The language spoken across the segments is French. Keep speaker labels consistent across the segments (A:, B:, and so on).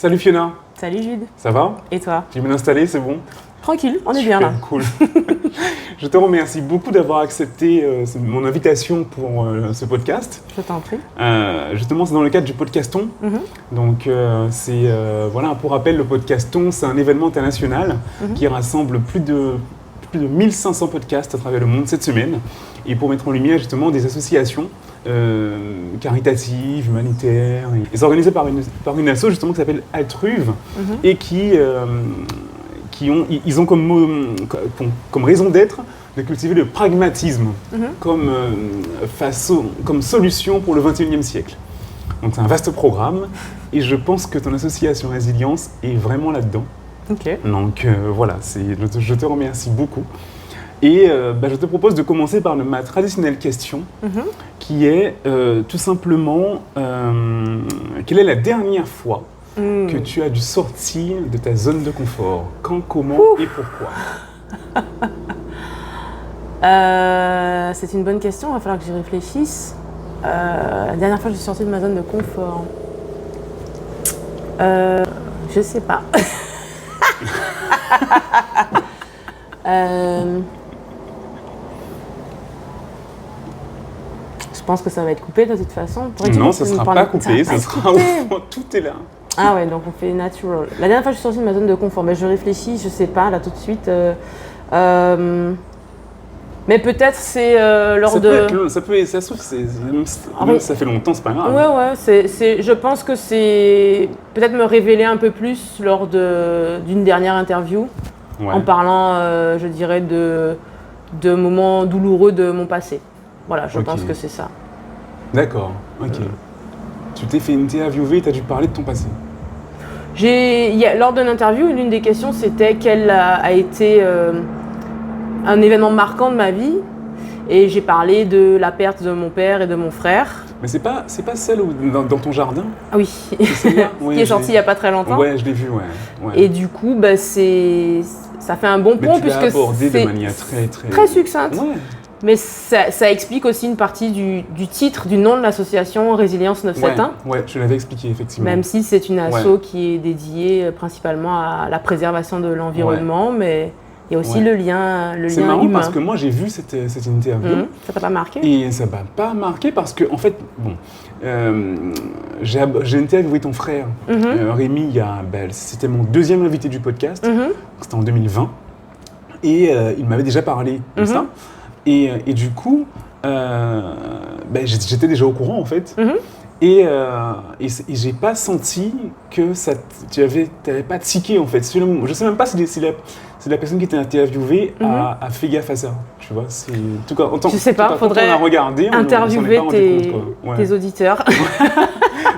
A: Salut Fiona.
B: Salut Jude.
A: Ça va?
B: Et toi?
A: Tu es bien installé, c'est bon?
B: Tranquille, on est
A: Super,
B: bien là.
A: Cool. Je te remercie beaucoup d'avoir accepté mon invitation pour ce podcast.
B: Je t'en prie.
A: Justement, c'est dans le cadre du Podcaston. Donc, pour rappel, le Podcaston, c'est un événement international qui rassemble plus de 1500 podcasts à travers le monde cette semaine. Et pour mettre en lumière justement des associations caritatives, humanitaires. Et c'est organisé par une asso justement qui s'appelle Altruve et ils ont comme raison d'être de cultiver le pragmatisme comme solution pour le 21e siècle. Donc c'est un vaste programme et je pense que ton association Résilience est vraiment là-dedans.
B: Ok.
A: Donc je te remercie beaucoup. Et je te propose de commencer par ma traditionnelle question qui est tout simplement quelle est la dernière fois que tu as dû sortir de ta zone de confort? Quand, comment et pourquoi?
B: C'est une bonne question, il va falloir que j'y réfléchisse. La dernière fois que je suis sortie de ma zone de confort, je sais pas. Je pense que ça va être coupé de toute façon.
A: Non, ça ne sera pas coupé, ça sera tout est là.
B: Ah ouais, donc on fait natural. La dernière fois que je suis sortie de ma zone de confort, mais je réfléchis, je sais pas, là tout de suite. Mais peut-être c'est lors de...
A: Ça se trouve, ça fait longtemps, c'est pas grave.
B: Ouais, je pense que c'est peut-être me révéler un peu plus lors d'une dernière interview, en parlant, je dirais, de moments douloureux de mon passé. Voilà, je pense que c'est ça.
A: D'accord, ok. Tu t'es fait interviewer et tu as dû parler de ton passé.
B: Lors d'une interview, l'une des questions c'était quel a été un événement marquant de ma vie. Et j'ai parlé de la perte de mon père et de mon frère.
A: Mais c'est pas celle dans ton jardin?
B: Ah oui, qui est sortie il n'y a pas très longtemps.
A: Ouais, je l'ai vu, ouais.
B: Et du coup, ça fait un bon pont puisque
A: c'est de manière
B: très succincte.
A: Ouais.
B: Mais ça explique aussi une partie du titre, du nom de l'association Résilience 971.
A: Ouais, je l'avais expliqué, effectivement.
B: Même si c'est une asso qui est dédiée principalement à la préservation de l'environnement, mais il y a aussi le lien humain.
A: C'est marrant parce que moi j'ai vu cette interview.
B: Ça t'a pas marqué?
A: Et ça m'a pas marqué parce que, en fait, j'ai interviewé ton frère, Rémi, c'était mon deuxième invité du podcast, c'était en 2020. Et il m'avait déjà parlé de ça. Et du coup, j'étais déjà au courant en fait. Et j'ai pas senti que tu avais pas tiqué en fait. Je sais même pas si la personne qui était interviewée a fait gaffe à ça. Tu vois, en tout cas,
B: je sais pas, faudrait interviewer tes auditeurs.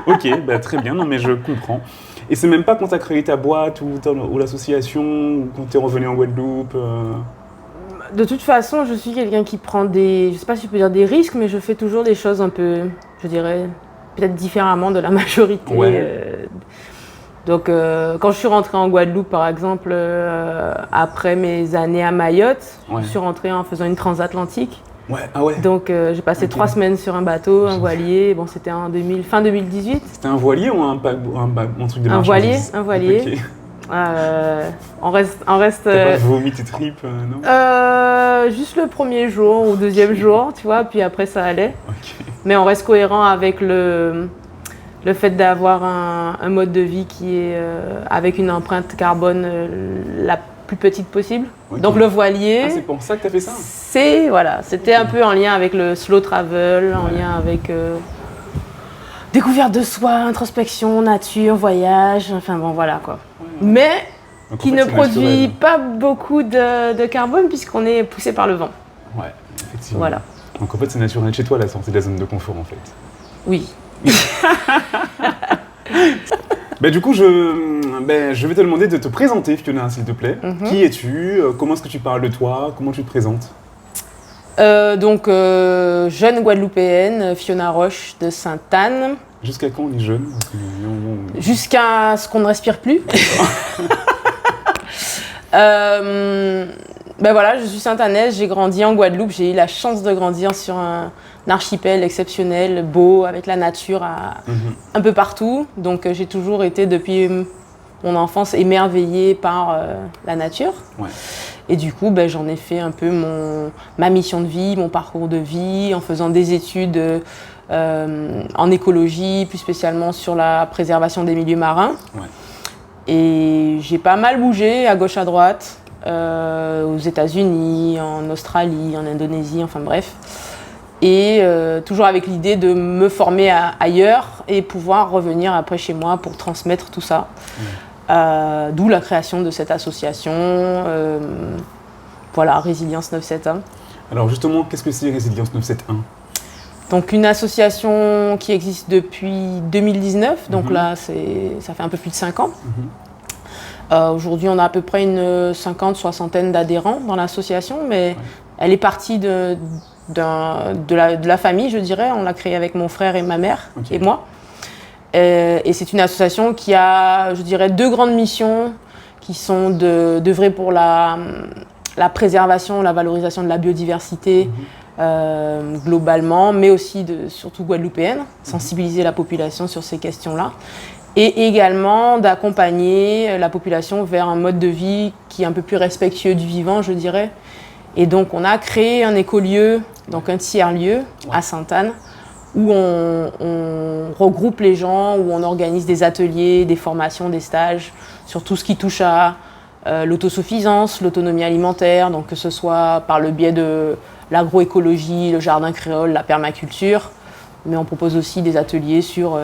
A: Ok, très bien, non mais je comprends. Et c'est même pas quand tu as créé ta boîte ou l'association ou quand tu es revenu en Guadeloupe
B: De toute façon, je suis quelqu'un qui prend je sais pas si je peux dire des risques, mais je fais toujours des choses un peu, je dirais, peut-être différemment de la majorité. Donc, quand je suis rentrée en Guadeloupe, par exemple, après mes années à Mayotte, je suis rentrée en faisant une transatlantique. Donc, j'ai passé 3 semaines sur un bateau, un voilier. Bon, c'était fin 2018.
A: C'était un voilier ou un truc de marchandises?
B: Un voilier.
A: Okay.
B: On reste.
A: T'as pas vomi tes tripes, non?
B: Juste le premier jour ou deuxième jour, tu vois, puis après ça allait.
A: Okay.
B: Mais on reste cohérent avec le fait d'avoir un mode de vie qui est avec une empreinte carbone la plus petite possible. Okay. Donc le voilier.
A: C'est pour ça que tu as fait ça?
B: C'était un peu en lien avec le slow travel, en lien avec découverte de soi, introspection, nature, voyage, enfin bon voilà quoi. Mais donc, qui ne produit pas beaucoup de carbone puisqu'on est poussé par le vent.
A: Ouais, effectivement.
B: Voilà.
A: Donc en fait c'est naturel chez toi la sortie de la zone de confort en fait.
B: Oui.
A: Du coup, je vais te demander de te présenter, Fiona, s'il te plaît. Qui es-tu? Comment est-ce que tu parles de toi? Comment tu te présentes?
B: Jeune Guadeloupéenne, Fiona Roche de Sainte-Anne.
A: Jusqu'à quand on est jeune?
B: Jusqu'à ce qu'on ne respire plus. Ben voilà, je suis sainte-Anaïs, j'ai grandi en Guadeloupe, j'ai eu la chance de grandir sur un archipel exceptionnel, beau, avec la nature un peu partout. Donc j'ai toujours été depuis mon enfance émerveillée par la nature. Ouais. Et du coup, ben, j'en ai fait un peu ma mission de vie, mon parcours de vie, en faisant des études en écologie, plus spécialement sur la préservation des milieux marins. Ouais. Et j'ai pas mal bougé à gauche à droite. Aux États-Unis, en Australie, en Indonésie, enfin bref. Et toujours avec l'idée de me former ailleurs et pouvoir revenir après chez moi pour transmettre tout ça. D'où la création de cette association, voilà, Résilience 971.
A: Alors justement, qu'est-ce que c'est Résilience 971 ?
B: Donc une association qui existe depuis 2019, donc là ça fait un peu plus de 5 ans. Aujourd'hui, on a à peu près une 50-60aine d'adhérents dans l'association, mais elle est partie de la famille, je dirais. On l'a créée avec mon frère et ma mère et moi. Et c'est une association qui a, je dirais, 2 grandes missions qui sont d'œuvrer pour la préservation, la valorisation de la biodiversité globalement, mais aussi surtout guadeloupéenne, sensibiliser la population sur ces questions-là. Et également d'accompagner la population vers un mode de vie qui est un peu plus respectueux du vivant, je dirais. Et donc, on a créé un écolieu, donc un tiers-lieu à Sainte-Anne, où on regroupe les gens, où on organise des ateliers, des formations, des stages sur tout ce qui touche à l'autosuffisance, l'autonomie alimentaire, donc que ce soit par le biais de l'agroécologie, le jardin créole, la permaculture. Mais on propose aussi des ateliers sur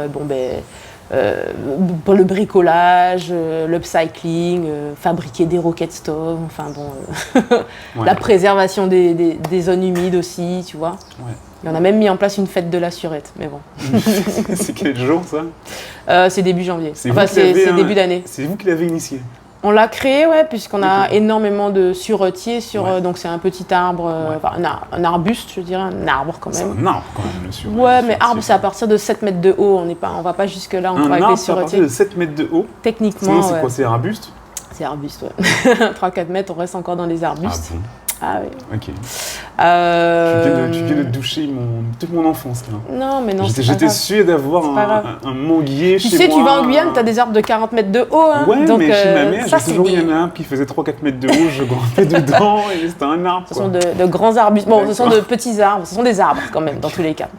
B: le bricolage, l'upcycling, fabriquer des rocket stoves, enfin bon, la préservation des zones humides aussi, tu vois. Ouais. Et on a même mis en place une fête de la surette, mais bon.
A: C'est quel jour ça ?
B: C'est début janvier, c'est début d'année.
A: C'est vous qui l'avez initié ?
B: On l'a créé, ouais, puisqu'on a énormément de suretiers sur, donc c'est un petit arbre, un arbuste, je dirais, un arbre quand même.
A: C'est un arbre quand même, le suretier.
B: Ouais, mais arbre, c'est à partir de 7 mètres de haut, on va pas jusque là, on travaille avec les suretiers.
A: À partir de 7 mètres de haut ?
B: Techniquement,
A: c'est quoi, c'est arbuste ?
B: C'est arbuste, ouais. 3-4 mètres, on reste encore dans les arbustes.
A: Ah bon ?
B: Ah oui.
A: Ok. Tu viens de doucher toute mon enfance là.
B: Non, mais non,
A: J'étais sûre d'avoir un manguier chez moi.
B: Tu sais, tu vas en Guyane, tu as des arbres de 40 mètres de haut. Hein,
A: ouais,
B: donc,
A: mais chez ma mère, j'ai toujours eu un arbre qui faisait 3-4 mètres de haut, je grimpais dedans et c'était un arbre.
B: Ce sont de grands arbustes. Bon, ce sont de petits arbres, ce sont des arbres quand même, dans tous les cas.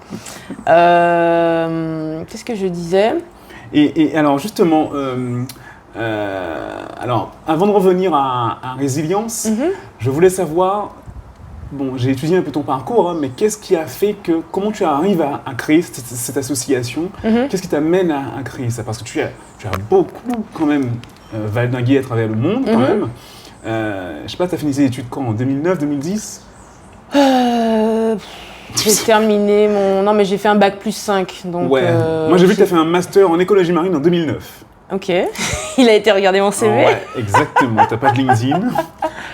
B: Qu'est-ce que je disais ?
A: Et alors justement, alors, avant de revenir à Résilience, je voulais savoir, bon, j'ai étudié un peu ton parcours, mais qu'est-ce qui a fait comment tu arrives à créer cette association ? Qu'est-ce qui t'amène à créer ça ? Parce que tu as beaucoup quand même valdingué à travers le monde quand même. Je sais pas, tu as fini tes études quand ? En 2009, 2010 ?
B: J'ai terminé Non, mais j'ai fait un bac plus 5. Donc,
A: ouais. Moi, j'ai vu que tu as fait un master en écologie marine en 2009.
B: Ok, il a été regardé mon CV.
A: Ouais, exactement, t'as pas de LinkedIn.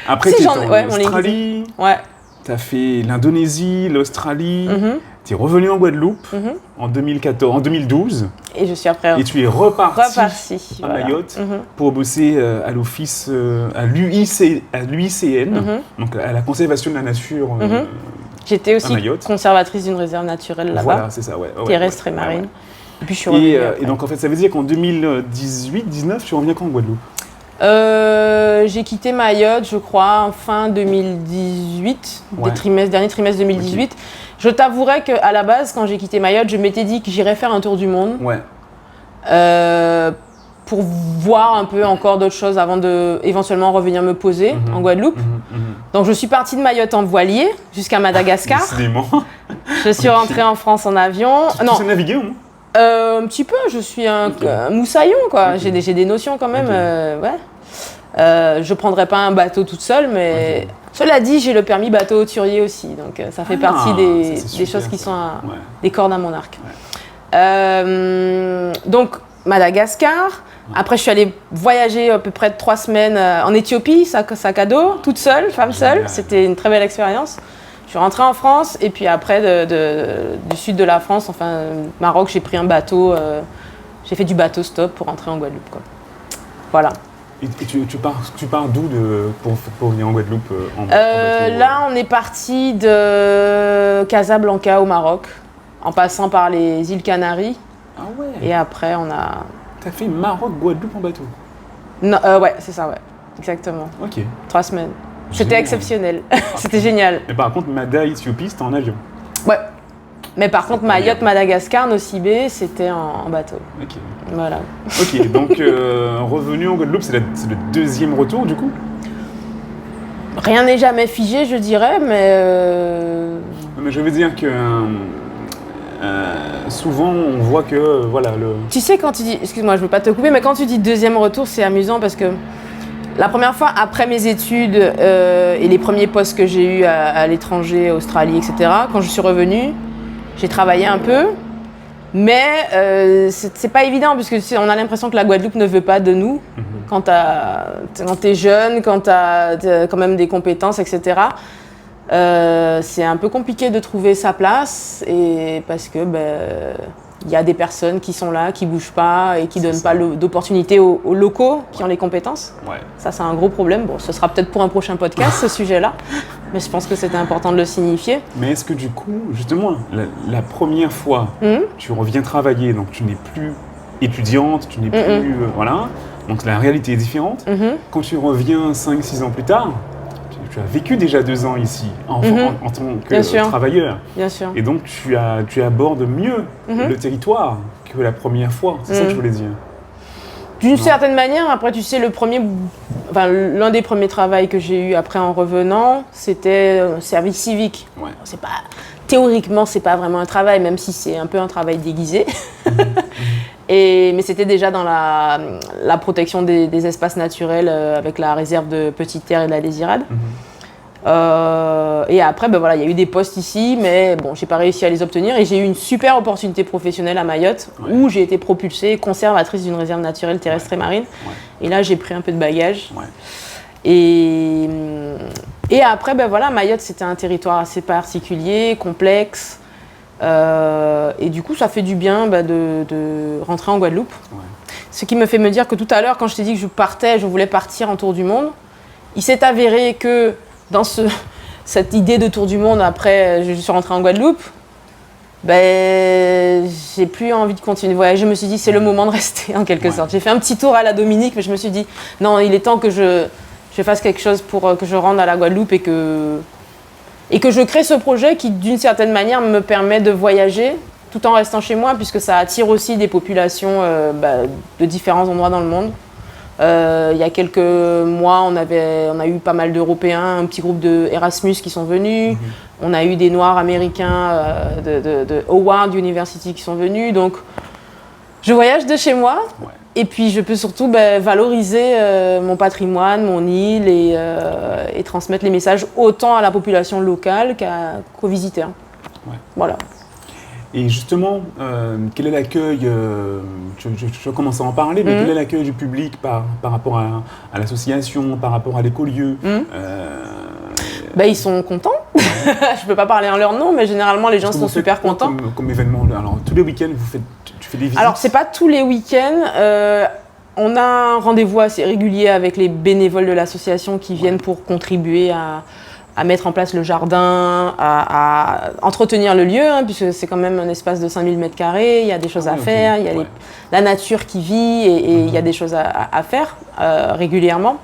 A: Après,
B: si,
A: t'es en Australie,
B: ouais.
A: T'as fait l'Indonésie, l'Australie, t'es revenu en Guadeloupe en 2012.
B: Et je suis après.
A: Et tu es reparti à
B: voilà.
A: Mayotte pour bosser à l'office, à l'UICN, donc à la conservation de la nature.
B: J'étais aussi conservatrice d'une réserve naturelle là-bas.
A: Voilà, c'est ça,
B: terrestre et marine.
A: Ouais.
B: Et puis je suis revenue
A: et donc en fait, ça veut dire qu'en 2018-19, tu reviens quand en Guadeloupe ?
B: J'ai quitté Mayotte, je crois, en fin 2018, dernier trimestre 2018. Okay. Je t'avouerai qu'à la base, quand j'ai quitté Mayotte, je m'étais dit que j'irais faire un tour du monde. Ouais. Pour voir un peu encore d'autres choses avant de éventuellement revenir me poser en Guadeloupe. Donc je suis partie de Mayotte en voilier jusqu'à Madagascar.
A: Décidément.
B: Je suis rentrée en France en avion.
A: Tu sais naviguer ou non ?
B: Un petit peu, je suis un moussaillon quoi. Okay. J'ai des notions quand même. Je prendrais pas un bateau toute seule, mais cela dit, j'ai le permis bateau hauturier aussi, donc ça fait partie des choses qui sont des cordes à mon arc. Ouais. Donc Madagascar. Après, je suis allée voyager à peu près 3 semaines en Éthiopie, sac à dos, toute seule, femme seule. C'était une très belle expérience. Je suis rentrée en France et puis après, du sud de la France, enfin Maroc, j'ai pris un bateau. J'ai fait du bateau stop pour rentrer en Guadeloupe, quoi. Voilà.
A: Et tu pars d'où pour venir en Guadeloupe en bateau?
B: Là, on est parti de Casablanca au Maroc, en passant par les îles Canaries.
A: Ah ouais.
B: Et après, on a...
A: T'as fait Maroc-Guadeloupe en bateau?
B: Non, ouais, c'est ça, ouais. Exactement.
A: Ok.
B: 3 semaines. C'était
A: Génial.
B: exceptionnel. C'était génial.
A: Mais par contre, Mada, Éthiopie, c'était en avion.
B: Ouais. Mais par contre, Mayotte, Madagascar, Nosy-Bé, c'était en bateau.
A: Ok.
B: Voilà.
A: Ok, donc revenu en Guadeloupe, c'est le deuxième retour du coup?
B: Rien n'est jamais figé, je dirais, mais...
A: Mais je veux dire que souvent on voit que voilà le.
B: Tu sais, quand tu dis... Excuse-moi, je ne veux pas te couper, mais quand tu dis deuxième retour, c'est amusant parce que la première fois, après mes études et les premiers postes que j'ai eus à l'étranger, Australie, etc., quand je suis revenue, j'ai travaillé un peu, mais c'est pas évident parce que on a l'impression que la Guadeloupe ne veut pas de nous. Quand t'es jeune, quand t'as quand même des compétences, etc. C'est un peu compliqué de trouver sa place et parce que il y a des personnes qui sont là, qui bougent pas et qui donnent pas d'opportunités aux locaux qui ont les compétences.
A: Ouais.
B: Ça, c'est un gros problème. Bon, ce sera peut-être pour un prochain podcast, ce sujet-là. Mais je pense que c'était important de le signifier.
A: Mais est-ce que du coup, justement, la première fois, tu reviens travailler, donc tu n'es plus étudiante, tu n'es plus... voilà. Donc la réalité est différente. Quand tu reviens 5-6 ans plus tard, tu as vécu déjà 2 ans ici en tant que travailleur.
B: Bien sûr.
A: Et donc tu abordes mieux le territoire que la première fois. C'est ça que je voulais dire.
B: D'une certaine manière, après tu sais, l'un des premiers travaux que j'ai eu après en revenant, c'était service civique.
A: Ouais.
B: Théoriquement, c'est pas vraiment un travail, même si c'est un peu un travail déguisé. Mais c'était déjà dans la protection des espaces naturels avec la réserve de Petite Terre et de la Désirade. Et après, il y a eu des postes ici, mais bon, j'ai pas réussi à les obtenir. Et j'ai eu une super opportunité professionnelle à Mayotte, où j'ai été propulsée conservatrice d'une réserve naturelle terrestre et marine. Et là, j'ai pris un peu de bagage. Et après, Mayotte, c'était un territoire assez particulier, complexe. Et du coup, ça fait du bien de rentrer en Guadeloupe. Ce qui me fait me dire que tout à l'heure, quand je t'ai dit que je voulais partir en tour du monde, il s'est avéré que dans cette idée de tour du monde, après je suis rentrée en Guadeloupe, j'ai plus envie de continuer de voyager. Je me suis dit, c'est le moment de rester en quelque sorte. J'ai fait un petit tour à la Dominique, mais je me suis dit, non, il est temps que je fasse quelque chose pour que je rentre à la Guadeloupe et que je crée ce projet qui, d'une certaine manière, me permet de voyager tout en restant chez moi, puisque ça attire aussi des populations de différents endroits dans le monde. Il y a quelques mois, on a eu pas mal d'Européens, un petit groupe de Erasmus qui sont venus. On a eu des Noirs américains de Howard University qui sont venus. Donc, je voyage de chez moi. Et puis, je peux surtout valoriser mon patrimoine, mon île et transmettre les messages autant à la population locale qu'aux visiteurs. Voilà.
A: Et justement, quel est l'accueil, tu vas commencer à en parler, mais quel est l'accueil du public par rapport à l'association, par rapport à l'écolieu?
B: Ils sont contents. Je ne peux pas parler en leur nom, mais généralement, les gens sont super contents.
A: Comme événement, alors, tous les week-ends, tu fais des visites?
B: Alors, ce n'est pas tous les week-ends. On a un rendez-vous assez régulier avec les bénévoles de l'association qui viennent pour contribuer à mettre en place le jardin, à entretenir le lieu, puisque c'est quand même un espace de 5000 m², il y a des choses à faire, il y a la nature qui vit et il y a des choses à faire régulièrement.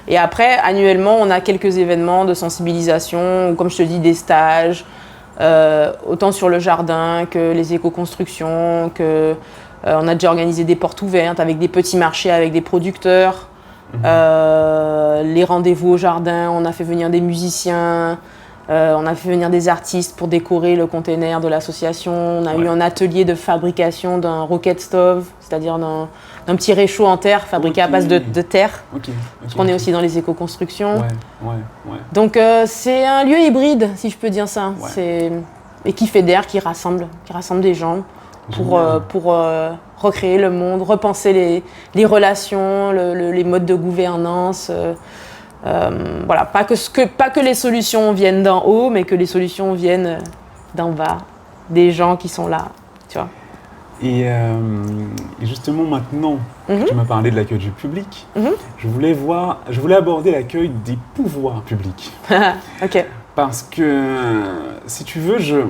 B: Et après, annuellement, on a quelques événements de sensibilisation, ou comme je te dis, des stages, autant sur le jardin que les éco-constructions, on a déjà organisé des portes ouvertes avec des petits marchés, avec des producteurs. Les rendez-vous au jardin, on a fait venir des musiciens, on a fait venir des artistes pour décorer le container de l'association. On a eu un atelier de fabrication d'un rocket stove, c'est-à-dire d'un petit réchaud en terre fabriqué à base de terre. Parce qu'on est aussi dans les éco-constructions. Donc c'est un lieu hybride, si je peux dire ça. Et qui fédère, qui rassemble des gens pour recréer le monde, repenser les relations, les modes de gouvernance. Pas que les solutions viennent d'en haut, mais que les solutions viennent d'en bas, des gens qui sont là, tu vois.
A: Et justement, maintenant que tu m'as parlé de l'accueil du public, je voulais aborder l'accueil des pouvoirs publics.
B: Ok.
A: Parce que, si tu veux, je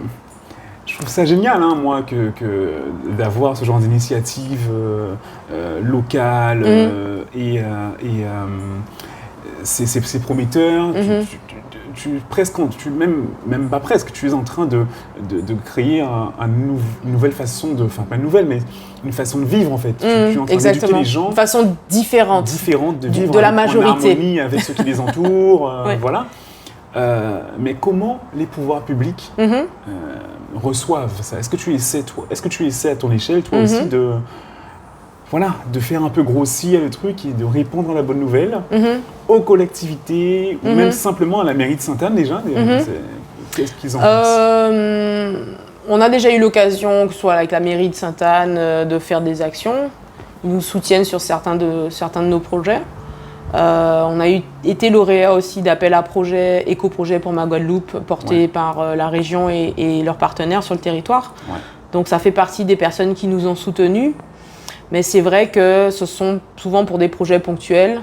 A: trouve ça génial, hein, moi, d'avoir ce genre d'initiative locale c'est prometteur. Même pas presque, tu es en train de créer une nouvelle façon enfin pas une nouvelle, mais une façon de vivre en fait. Tu es en train d'éduquer les gens.
B: Une façon différente
A: de vivre
B: de la majorité.
A: En harmonie avec ceux qui les entourent. Voilà. Mais comment les pouvoirs publics reçoivent ça? Est-ce que tu essaies à ton échelle, toi aussi, de faire un peu grossir le truc et de répondre à la bonne nouvelle aux collectivités ou même simplement à la mairie de Sainte-Anne déjà Qu'est-ce qu'ils en pensent?
B: On a déjà eu l'occasion, que ce soit avec la mairie de Sainte-Anne, de faire des actions. Ils nous soutiennent sur certains de nos projets. On a été lauréat aussi d'appel à projet, éco-projet pour ma Guadeloupe, porté par la région et leurs partenaires sur le territoire. Ouais. Donc ça fait partie des personnes qui nous ont soutenus. Mais c'est vrai que ce sont souvent pour des projets ponctuels.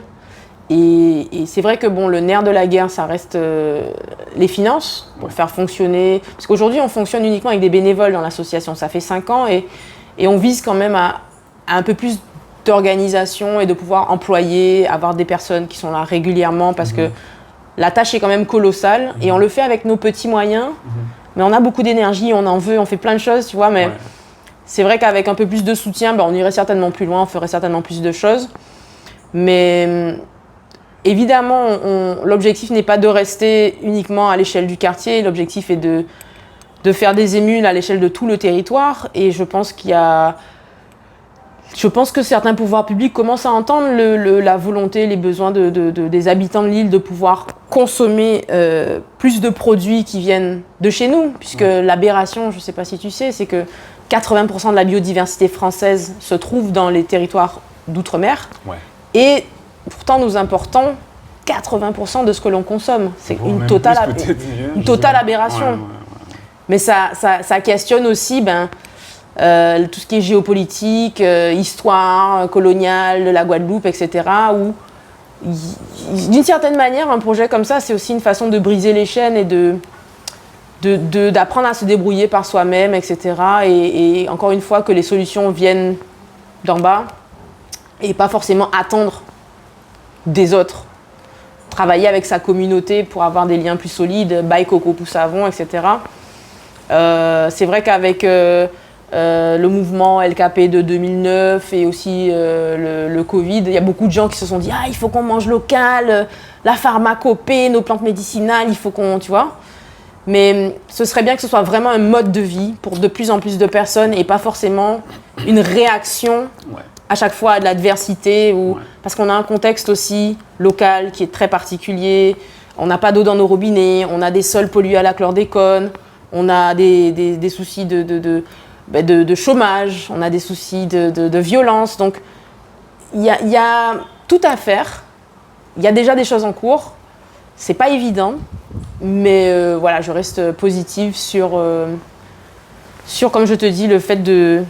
B: Et c'est vrai que le nerf de la guerre, ça reste les finances pour faire fonctionner. Parce qu'aujourd'hui, on fonctionne uniquement avec des bénévoles dans l'association. Ça fait 5 ans et on vise quand même à un peu plus d'organisation et de pouvoir employer, avoir des personnes qui sont là régulièrement parce que la tâche est quand même colossale et on le fait avec nos petits moyens. Mais on a beaucoup d'énergie, on en veut, on fait plein de choses, tu vois. Mais c'est vrai qu'avec un peu plus de soutien, on irait certainement plus loin, on ferait certainement plus de choses. Mais évidemment, l'objectif n'est pas de rester uniquement à l'échelle du quartier. L'objectif est de faire des émules à l'échelle de tout le territoire. Et je pense que certains pouvoirs publics commencent à entendre la volonté, les besoins des habitants de l'île de pouvoir consommer plus de produits qui viennent de chez nous. Puisque l'aberration, je ne sais pas si tu sais, c'est que 80% de la biodiversité française se trouve dans les territoires d'outre-mer. Ouais. Et pourtant, nous importons 80% de ce que l'on consomme. C'est une totale aberration. Ouais. Mais ça questionne aussi tout ce qui est géopolitique, histoire coloniale de la Guadeloupe, etc. Où, d'une certaine manière, un projet comme ça, c'est aussi une façon de briser les chaînes et d'apprendre à se débrouiller par soi-même, etc. Et encore une fois, que les solutions viennent d'en bas et pas forcément attendre des autres. Travailler avec sa communauté pour avoir des liens plus solides, Bail Coco Pou Savon, etc. C'est vrai qu'avec le mouvement LKP de 2009 et aussi le Covid, il y a beaucoup de gens qui se sont dit « Ah, il faut qu'on mange local, la pharmacopée, nos plantes médicinales, il faut qu'on… » Tu vois ? Mais ce serait bien que ce soit vraiment un mode de vie pour de plus en plus de personnes et pas forcément une réaction à chaque fois à de l'adversité. Parce qu'on a un contexte aussi local qui est très particulier. On n'a pas d'eau dans nos robinets, on a des sols pollués à la chlordécone, on a des soucis de chômage, on a des soucis de violence. Donc, il y a tout à faire. Il y a déjà des choses en cours. C'est pas évident, mais je reste positive sur, comme je te dis, le fait de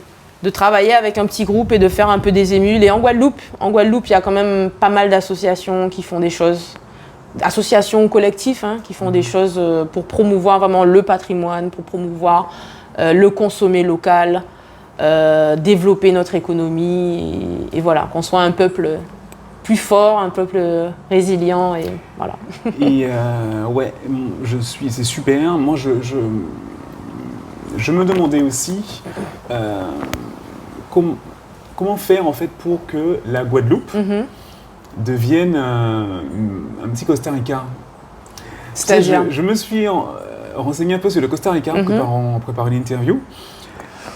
B: travailler avec un petit groupe et de faire un peu des émules. Et en Guadeloupe, il y a quand même pas mal d'associations qui font des choses, associations collectifs qui font des choses pour promouvoir vraiment le patrimoine, pour promouvoir le consommer local, développer notre économie et voilà, qu'on soit un peuple plus fort, un peuple résilient et voilà.
A: Et c'est super. Moi, je me demandais aussi comment faire en fait pour que la Guadeloupe devienne un petit Costa Rica.
B: C'est-à-dire,
A: je me suis renseigné un peu sur le Costa Rica en préparant l'interview.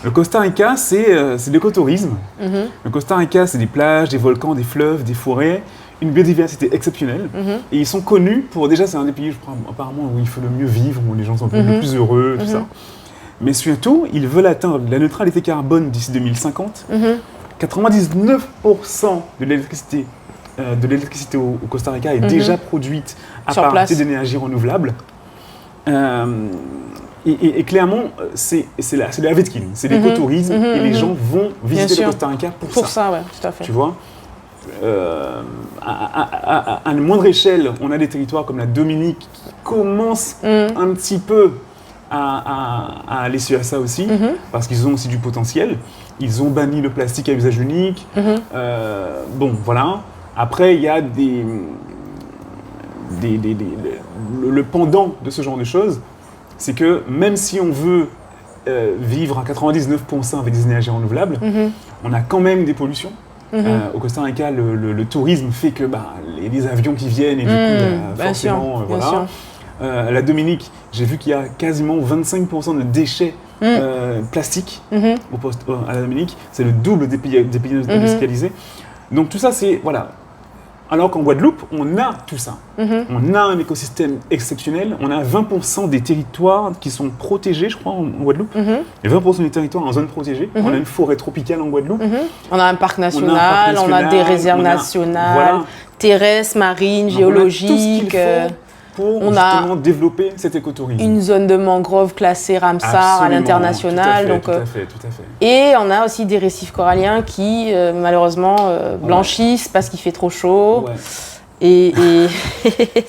A: Le Costa Rica, c'est l'écotourisme. Le Costa Rica, c'est des plages, des volcans, des fleuves, des forêts, une biodiversité exceptionnelle. Et ils sont connus pour, déjà, c'est un des pays, je crois, apparemment, où il faut le mieux vivre, où les gens sont le plus heureux, tout ça. Mais surtout, ils veulent atteindre la neutralité carbone d'ici 2050. 99% de l'électricité au Costa Rica est déjà produite à partir d'énergie renouvelable. Et clairement, c'est le Havetkin, c'est l'écotourisme, et les gens vont visiter le Costa Rica pour ça.
B: Pour ça, ouais, tout à fait.
A: Tu vois, à une moindre échelle, on a des territoires comme la Dominique qui commencent un petit peu à aller sur ça aussi, parce qu'ils ont aussi du potentiel. Ils ont banni le plastique à usage unique. Bon, voilà. Après, il y a le pendant de ce genre de choses, c'est que même si on veut vivre à 99% avec des énergies renouvelables, on a quand même des pollutions. Au Costa Rica, le tourisme fait que les avions qui viennent et du coup, forcément, voilà. La Dominique, j'ai vu qu'il y a quasiment 25% de déchets plastiques à la Dominique. C'est le double des pays industrialisés. Donc tout ça, c'est voilà. Alors qu'en Guadeloupe, on a tout ça. On a un écosystème exceptionnel. On a 20% des territoires qui sont protégés, je crois, en Guadeloupe. Et 20% des territoires en zone protégée. On a une forêt tropicale en Guadeloupe.
B: On a un parc national, on a des réserves nationales, terrestres, marines, géologiques.
A: Pour justement développer cet écotourisme.
B: Une zone de mangrove classée Ramsar à l'international.
A: Tout à fait.
B: Et on a aussi des récifs coralliens qui, malheureusement, blanchissent parce qu'il fait trop chaud. Et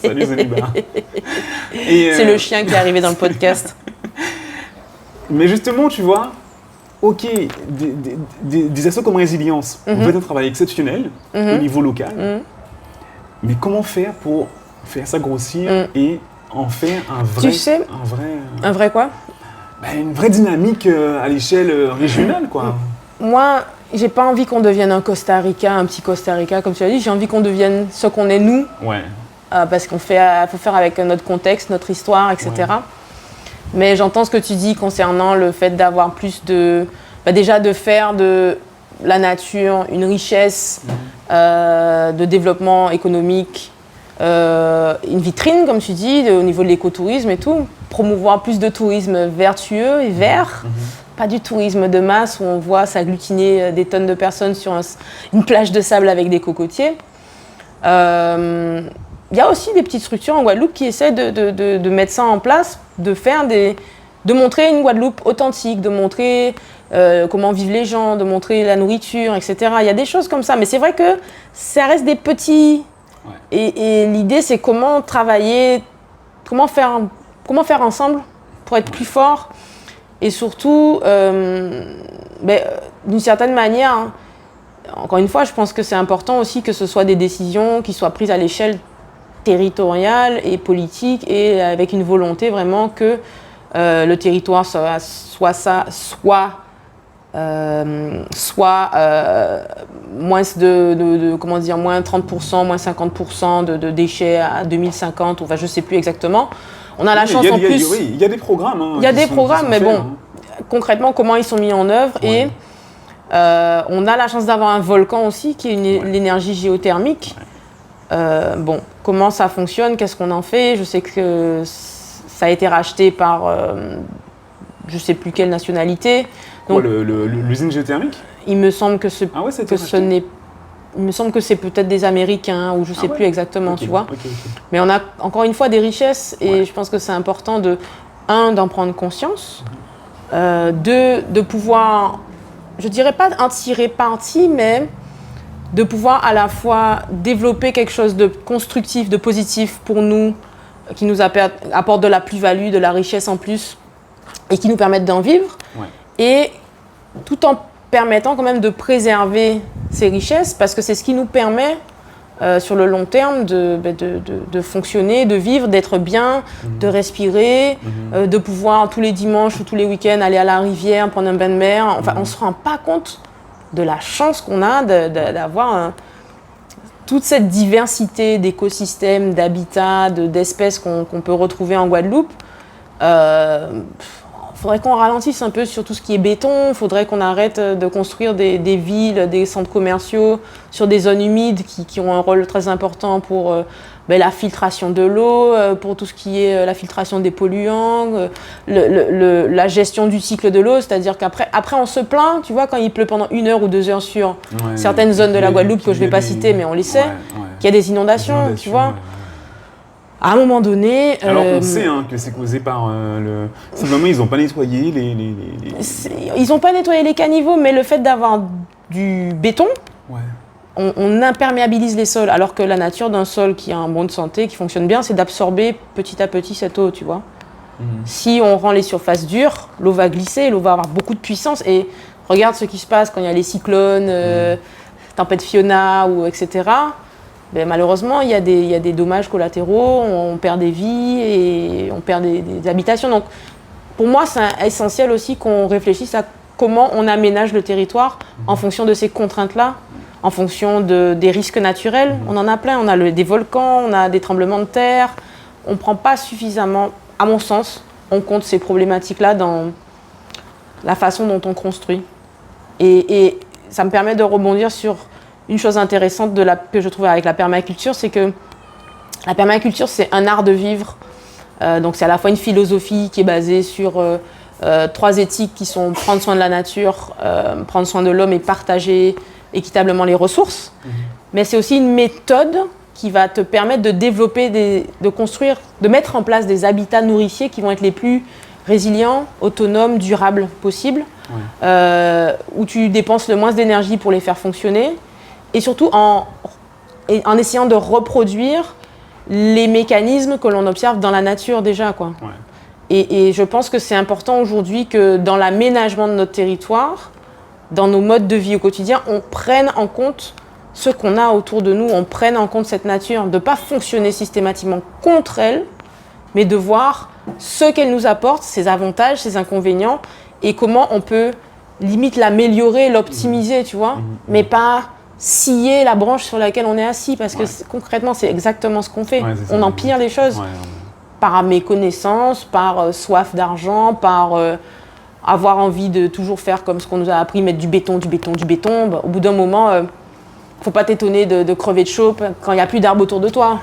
A: Salut Zeniba.
B: C'est le chien qui est arrivé dans le podcast.
A: Mais justement, tu vois, ok, des assos comme Résilience ont fait un travail exceptionnel au niveau local. Mais comment faire pour faire ça grossir et en faire un vrai...
B: Tu sais, un vrai quoi?
A: Une vraie dynamique à l'échelle régionale, quoi.
B: Moi, j'ai pas envie qu'on devienne un Costa Rica, un petit Costa Rica, comme tu as dit. J'ai envie qu'on devienne ce qu'on est nous. Parce qu'il faut faire avec notre contexte, notre histoire, etc. Mais j'entends ce que tu dis concernant le fait d'avoir plus de... déjà de faire de la nature une richesse de développement économique, une vitrine, comme tu dis, au niveau de l'écotourisme et tout, promouvoir plus de tourisme vertueux et vert, pas du tourisme de masse où on voit s'agglutiner des tonnes de personnes sur une plage de sable avec des cocotiers. Il y a aussi des petites structures en Guadeloupe qui essaient de mettre ça en place, de montrer une Guadeloupe authentique, de montrer comment vivent les gens, de montrer la nourriture, etc. Il y a des choses comme ça, mais c'est vrai que ça reste des petits... Et l'idée, c'est comment travailler, comment faire ensemble pour être plus fort. Et surtout, d'une certaine manière, encore une fois, je pense que c'est important aussi que ce soit des décisions qui soient prises à l'échelle territoriale et politique et avec une volonté vraiment que le territoire soit moins moins 30%, moins 50% de déchets à 2050, enfin je sais plus exactement. On a la chance en plus.
A: Oui, il y a des programmes.
B: Il y a des programmes, mais bon, concrètement, comment ils sont mis en œuvre et on a la chance d'avoir un volcan aussi qui est l'énergie géothermique. Bon, comment ça fonctionne, qu'est-ce qu'on en fait? Je sais que ça a été racheté par je sais plus quelle nationalité.
A: Donc, l'usine géothermique?
B: Il me semble que ce n'est. Il me semble que c'est peut-être des Américains ou je ne sais plus exactement, tu vois. Mais on a encore une fois des richesses et je pense que c'est important d'en prendre conscience, de pouvoir, je dirais pas en tirer parti, mais de pouvoir à la fois développer quelque chose de constructif, de positif pour nous, qui nous apporte de la plus-value, de la richesse en plus et qui nous permettent d'en vivre. Et tout en permettant quand même de préserver ces richesses, parce que c'est ce qui nous permet, sur le long terme, de fonctionner, de vivre, d'être bien, de respirer, de pouvoir tous les dimanches ou tous les week-ends aller à la rivière, prendre un bain de mer. Enfin, on ne se rend pas compte de la chance qu'on a d'avoir toute cette diversité d'écosystèmes, d'habitats, d'espèces qu'on peut retrouver en Guadeloupe. Il faudrait qu'on ralentisse un peu sur tout ce qui est béton, il faudrait qu'on arrête de construire des villes, des centres commerciaux sur des zones humides qui ont un rôle très important pour la filtration de l'eau, pour tout ce qui est la filtration des polluants, la gestion du cycle de l'eau, c'est-à-dire qu'après on se plaint, tu vois, quand il pleut pendant 1 heure ou 2 heures sur certaines zones de la Guadeloupe que je ne vais pas citer, mais on les sait, qu'il y a des inondations, tu vois. À un moment donné...
A: Alors qu'on sait que c'est causé par simplement, ils n'ont pas nettoyé
B: Ils n'ont pas nettoyé les caniveaux, mais le fait d'avoir du béton, on imperméabilise les sols. Alors que la nature d'un sol qui a un bonne santé, qui fonctionne bien, c'est d'absorber petit à petit cette eau, tu vois. Si on rend les surfaces dures, l'eau va glisser, l'eau va avoir beaucoup de puissance. Et regarde ce qui se passe quand il y a les cyclones, tempête Fiona, etc. Ben, malheureusement, il y a des dommages collatéraux, on perd des vies et on perd des habitations. Donc, pour moi, c'est essentiel aussi qu'on réfléchisse à comment on aménage le territoire en fonction de ces contraintes-là, en fonction des risques naturels. On en a plein, on a des volcans, on a des tremblements de terre. On ne prend pas suffisamment, à mon sens, en compte ces problématiques-là dans la façon dont on construit. Et ça me permet de rebondir sur une chose intéressante que je trouve avec la permaculture, c'est que la permaculture, c'est un art de vivre. Donc c'est à la fois une philosophie qui est basée sur 3 éthiques qui sont prendre soin de la nature, prendre soin de l'homme et partager équitablement les ressources. Mais c'est aussi une méthode qui va te permettre de développer, de construire, de mettre en place des habitats nourriciers qui vont être les plus résilients, autonomes, durables possibles, où tu dépenses le moins d'énergie pour les faire fonctionner, et surtout en essayant de reproduire les mécanismes que l'on observe dans la nature déjà, quoi. Et je pense que c'est important aujourd'hui que dans l'aménagement de notre territoire, dans nos modes de vie au quotidien, on prenne en compte ce qu'on a autour de nous, on prenne en compte cette nature, de ne pas fonctionner systématiquement contre elle, mais de voir ce qu'elle nous apporte, ses avantages, ses inconvénients, et comment on peut limite l'améliorer, l'optimiser, tu vois, mais pas scier la branche sur laquelle on est assis, parce que concrètement, c'est exactement ce qu'on fait. On empire les choses par méconnaissance, par soif d'argent, par avoir envie de toujours faire comme ce qu'on nous a appris, mettre du béton. Bah, au bout d'un moment, faut pas t'étonner de crever de chaud quand il n'y a plus d'arbres autour de toi.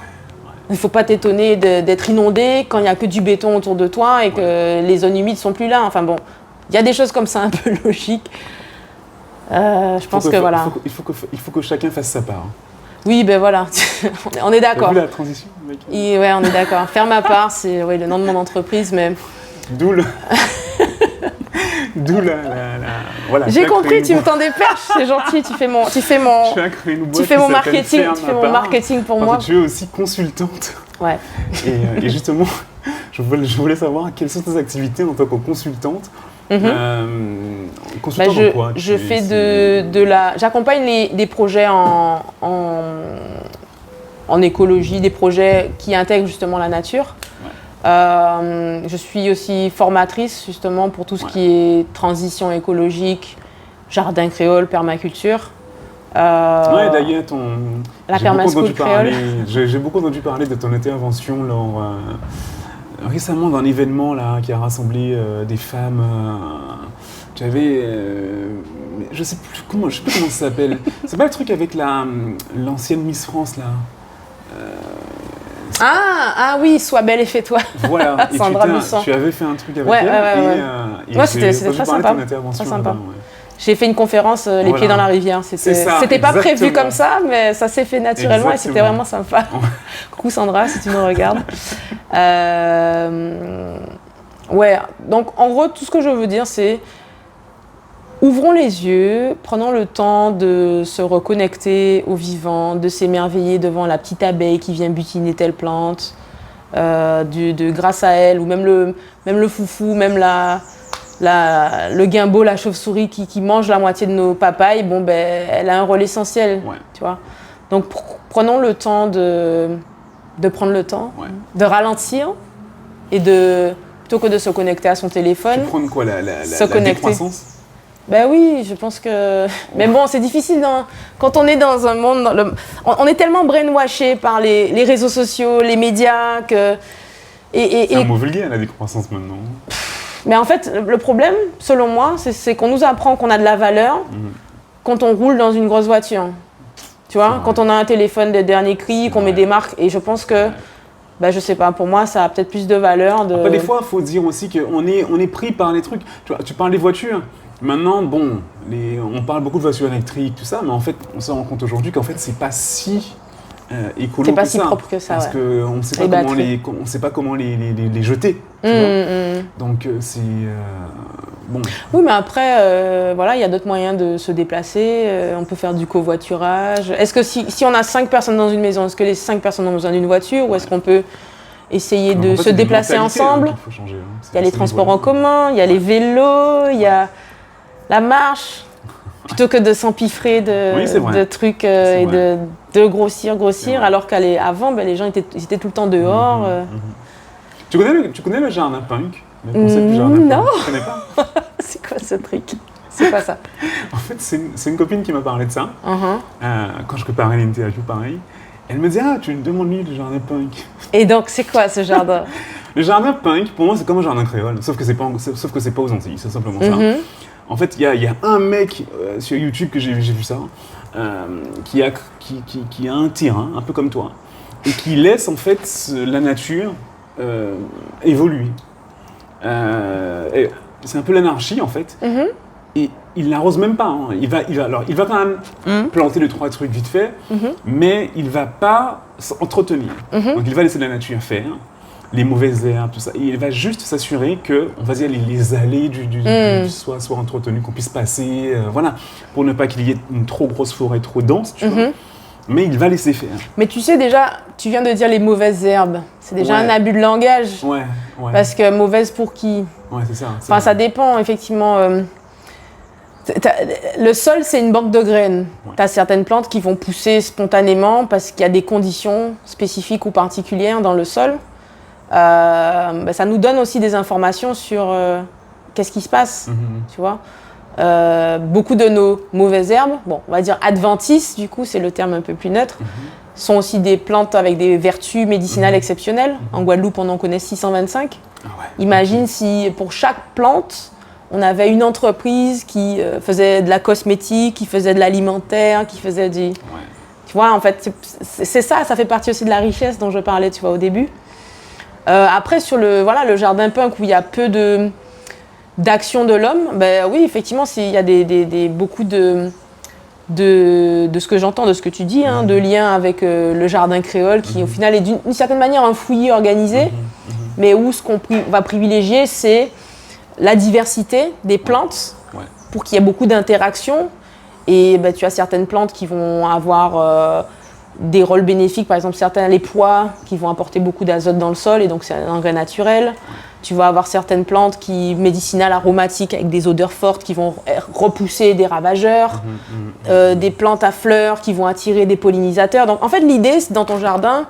B: Il faut pas t'étonner d'être inondé quand il n'y a que du béton autour de toi et que les zones humides sont plus là. Enfin bon, il y a des choses comme ça un peu logiques. Je pense que voilà.
A: Il faut que chacun fasse sa part.
B: Oui, ben voilà, on est d'accord.
A: T'as vu la transition, mec ?
B: Ouais, on est d'accord. Faire ma part, c'est le nom de mon entreprise, mais...
A: D'où la... Voilà,
B: j'ai compris, tu me tends des perches, c'est gentil, tu fais mon marketing pour moi.
A: Tu es aussi consultante.
B: Ouais.
A: Et justement, je voulais savoir quelles sont tes activités en tant que consultante. Consultante en quoi ?
B: J'accompagne des projets en écologie, des projets qui intègrent justement la nature. Je suis aussi formatrice justement pour tout ce qui est transition écologique, jardin créole, permaculture.
A: D'ailleurs,
B: la permaschool créole.
A: J'ai beaucoup entendu parler de ton intervention récemment d'un événement là, qui a rassemblé des femmes. Tu avais, je sais plus comment ça s'appelle. C'est pas le truc avec l'ancienne Miss France là.
B: Ah oui, sois belle et fais-toi.
A: Voilà, et
B: Sandra Buisson.
A: Tu avais fait un truc avec elle.
B: Ouais, c'était très sympa. Très sympa. J'ai fait une conférence les pieds dans la rivière. C'était pas prévu comme ça, mais ça s'est fait naturellement. Et c'était vraiment sympa. Coucou Sandra, si tu me regardes. Donc en gros, tout ce que je veux dire, c'est ouvrons les yeux, prenons le temps de se reconnecter au vivant, de s'émerveiller devant la petite abeille qui vient butiner telle plante, grâce à elle, ou même le foufou, même le guimbaud, la chauve-souris qui mange la moitié de nos papayes, elle a un rôle essentiel, tu vois. Donc prenons le temps de prendre le temps, de ralentir et plutôt que de se connecter à son téléphone,
A: prendre quoi, la décroissance ?
B: Ben oui, je pense que... Mais bon, c'est difficile quand on est dans un monde... On est tellement brainwashé par les réseaux sociaux, les médias que...
A: C'est un mot vulgaire, la décroissance, maintenant.
B: Mais en fait, le problème, selon moi, c'est qu'on nous apprend qu'on a de la valeur quand on roule dans une grosse voiture. Tu vois, quand on a un téléphone de dernier cri, qu'on met des marques. Et je pense que... je sais pas, pour moi, ça a peut-être plus de valeur.
A: Après, des fois, il faut dire aussi qu'on est pris par les trucs. Tu parles des voitures. Maintenant, on parle beaucoup de voitures électriques, tout ça, mais en fait, on se rend compte aujourd'hui qu'en fait, c'est pas si écolo
B: c'est pas
A: que
B: si
A: ça.
B: propre que ça.
A: Parce qu'on ne sait pas comment les jeter. Tu vois. Donc c'est bon.
B: Oui, mais après, voilà, il y a d'autres moyens de se déplacer. On peut faire du covoiturage. Est-ce que si on a 5 personnes dans une maison, est-ce que les 5 personnes ont besoin d'une voiture ou est-ce qu'on peut essayer de se déplacer ensemble?
A: Qu'il faut changer, hein.
B: Il y a les transports en commun, il y a les vélos, il y a la marche. Plutôt que de s'empiffrer de trucs et de grossir, alors qu'avant, les gens étaient tout le temps dehors.
A: Tu connais le jardin punk? Le concept du jardin
B: non.
A: punk? Tu connais pas?
B: C'est quoi ce truc? C'est quoi ça?
A: En fait, c'est une copine qui m'a parlé de ça. Quand je préparais l'interview, pareil. Elle me disait, tu me demandes le jardin punk.
B: Et donc, c'est quoi ce jardin?
A: Le jardin punk, pour moi, c'est comme un jardin créole, sauf que c'est pas aux Antilles, c'est simplement ça. En fait, il y a un mec sur YouTube que j'ai vu ça, qui a un terrain, un peu comme toi, et qui laisse en fait la nature évoluer. C'est un peu l'anarchie en fait. Et il n'arrose même pas. Hein. Il va quand même planter 2-3 trucs vite fait, mais il va pas s'entretenir. Donc il va laisser la nature faire. Les mauvaises herbes, tout ça. Et il va juste s'assurer que, on va dire, les allées soient entretenues, qu'on puisse passer, voilà, pour ne pas qu'il y ait une trop grosse forêt, trop dense, tu vois. Mais il va laisser faire.
B: Mais tu sais déjà, tu viens de dire les mauvaises herbes. C'est déjà un abus de langage.
A: Ouais.
B: Parce que mauvaise pour qui?
A: Ouais, c'est ça.
B: Enfin, ça dépend, effectivement. Le sol, c'est une banque de graines. Tu as certaines plantes qui vont pousser spontanément parce qu'il y a des conditions spécifiques ou particulières dans le sol. Ça nous donne aussi des informations sur qu'est-ce qui se passe, tu vois. Beaucoup de nos mauvaises herbes, on va dire adventices, du coup, c'est le terme un peu plus neutre, sont aussi des plantes avec des vertus médicinales exceptionnelles. En Guadeloupe, on en connaît 625. Imagine si pour chaque plante, on avait une entreprise qui faisait de la cosmétique, qui faisait de l'alimentaire, qui faisait du... Tu vois, en fait, c'est ça fait partie aussi de la richesse dont je parlais, tu vois, au début. Après, sur le jardin punk où il y a peu d'action de l'homme, oui, effectivement, il y a beaucoup de ce que j'entends, de ce que tu dis, de liens avec le jardin créole qui, au final, est d'une certaine manière un fouillis organisé, mais où ce qu'on va privilégier, c'est la diversité des plantes pour qu'il y ait beaucoup d'interactions. Et tu as certaines plantes qui vont avoir... des rôles bénéfiques, par exemple les pois qui vont apporter beaucoup d'azote dans le sol et donc c'est un engrais naturel. Tu vas avoir certaines plantes médicinales aromatiques avec des odeurs fortes qui vont repousser des ravageurs, des plantes à fleurs qui vont attirer des pollinisateurs. Donc en fait l'idée dans ton jardin,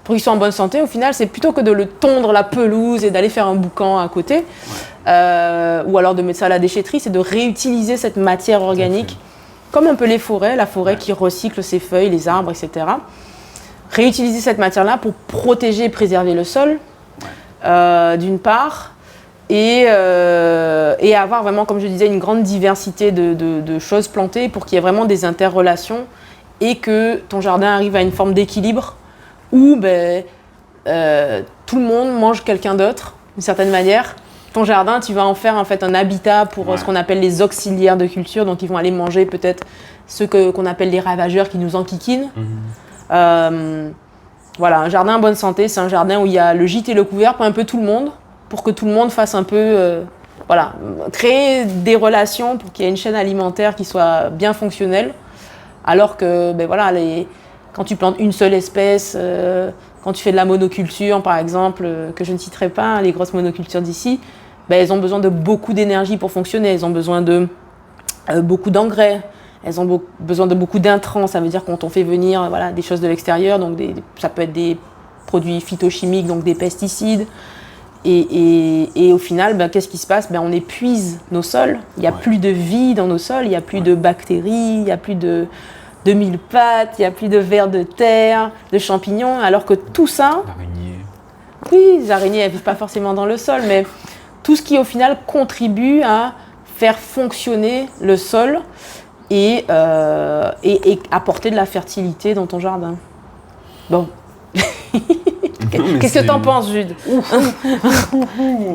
B: pour qu'ils soient en bonne santé, au final c'est plutôt que de le tondre la pelouse et d'aller faire un boucan à côté, ou alors de mettre ça à la déchetterie, c'est de réutiliser cette matière organique. Comme un peu la forêt qui recycle ses feuilles, les arbres, etc. Réutiliser cette matière-là pour protéger et préserver le sol, d'une part, et avoir vraiment, comme je disais, une grande diversité de choses plantées pour qu'il y ait vraiment des interrelations et que ton jardin arrive à une forme d'équilibre où tout le monde mange quelqu'un d'autre, d'une certaine manière. Ton jardin, tu vas en faire en fait un habitat pour ce qu'on appelle les auxiliaires de culture, donc ils vont aller manger peut-être ceux qu'on appelle les ravageurs qui nous enquiquinent. Voilà, un jardin en bonne santé, c'est un jardin où il y a le gîte et le couvert pour un peu tout le monde, pour que tout le monde fasse un peu, créer des relations pour qu'il y ait une chaîne alimentaire qui soit bien fonctionnelle, alors que quand tu plantes une seule espèce, quand tu fais de la monoculture par exemple, que je ne citerai pas, les grosses monocultures d'ici, elles ont besoin de beaucoup d'énergie pour fonctionner, elles ont besoin de beaucoup d'engrais, elles ont besoin de beaucoup d'intrants, ça veut dire quand on fait venir des choses de l'extérieur, donc ça peut être des produits phytochimiques, donc des pesticides, et au final, qu'est-ce qui se passe? On épuise nos sols, il n'y a plus de vie dans nos sols, il n'y a plus de bactéries, il n'y a plus de mille-pattes, il n'y a plus de vers de terre, de champignons, alors que tout ça...
A: L'araignée.
B: Oui, les araignées, elles ne vivent pas forcément dans le sol, mais tout ce qui, au final, contribue à faire fonctionner le sol et apporter de la fertilité dans ton jardin. Bon. Qu'est-ce que t'en penses, Jude?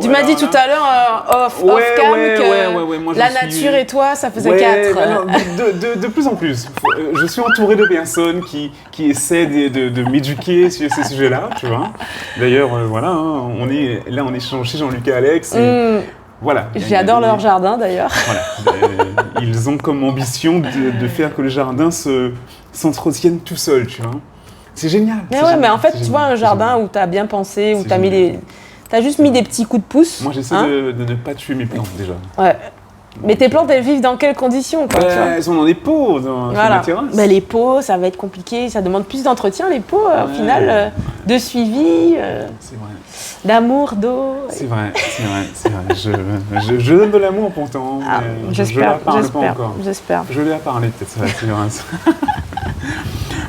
B: Tu m'as dit tout à l'heure, off-cam, que
A: moi,
B: la nature et toi, ça faisait 4.
A: De plus en plus. Je suis entouré de personnes qui essaient de m'éduquer sur ces sujets-là, tu vois. D'ailleurs, voilà, hein, on est chez Jean-Luc et Alex. Et voilà.
B: J'adore leur jardin, d'ailleurs.
A: Voilà. Ils ont comme ambition de faire que le jardin s'entretienne tout seul, tu vois. C'est génial.
B: Mais en fait, tu vois, un jardin où tu as bien pensé, où tu as juste mis des petits coups de pouce.
A: Moi, j'essaie de ne pas tuer mes plantes, déjà.
B: Ouais. Mais tes plantes, elles vivent dans quelles conditions, quoi,
A: elles sont dans des pots, sur la terrasse.
B: Les pots, ça va être compliqué. Ça demande plus d'entretien, les pots, au final, de suivi, d'amour, d'eau.
A: C'est vrai. Je donne de l'amour pourtant.
B: J'espère.
A: Je ne parle pas encore.
B: J'espère.
A: Je vais la parler, peut-être, ça va être vrai.